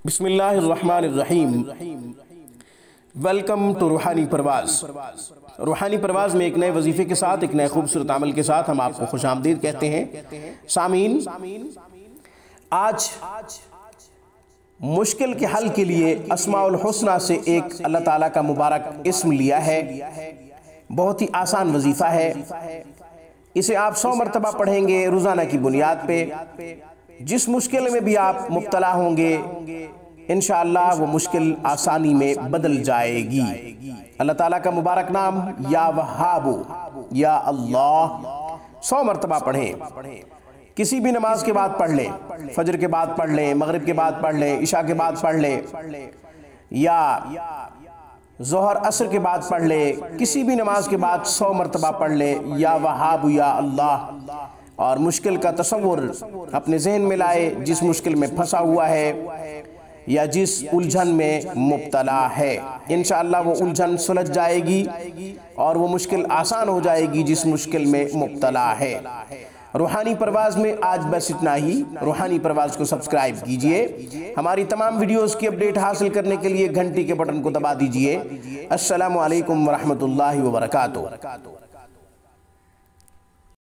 बिस्मिल्लाहिर्रहमानिर्रहीम। Welcome to रूहानी परवाज। रूहानी परवाज में एक नए वजीफे के साथ, एक नए खूबसूरत अमल के साथ हम आपको खुशामदीद कहते हैं। सामीन, आज मुश्किल के हल के लिए अस्माउल हुस्ना से एक अल्लाह ताला का मुबारक इस्म लिया है। बहुत ही आसान वजीफ़ा है। इसे आप 100 मरतबा पढ़ेंगे रोज़ाना की बुनियाद पे। जिस मुश्किल में भी आप मुब्तला होंगे, इंशाअल्लाह वो मुश्किल आसानी में बदल जाएगी। अल्लाह ताला का मुबारक नाम या वहाबू, या अल्लाह 100 मरतबा पढ़ें। किसी भी नमाज के बाद पढ़ लें, फजर के बाद पढ़ लें, मगरिब के बाद पढ़ लें, इशा के बाद पढ़ लें, या ज़ोहर असर के बाद पढ़ ले। किसी भी नमाज के बाद 100 मरतबा पढ़ ले या वहाब या अल्लाह, और मुश्किल का तसव्वुर अपने जहन में लाए। जिस मुश्किल में फंसा हुआ है या जिस उलझन में मुब्तला है, इंशाअल्लाह वो उलझन सुलझ जाएगी और वो मुश्किल आसान हो जाएगी जिस मुश्किल में मुब्तला है। रूहानी परवाज में आज बस इतना ही। रूहानी परवाज को सब्सक्राइब कीजिए। हमारी तमाम वीडियोस की अपडेट हासिल करने के लिए घंटी के बटन को दबा दीजिए। अस्सलामु अलैकुम वरहमतुल्लाहि वबरकातुहू।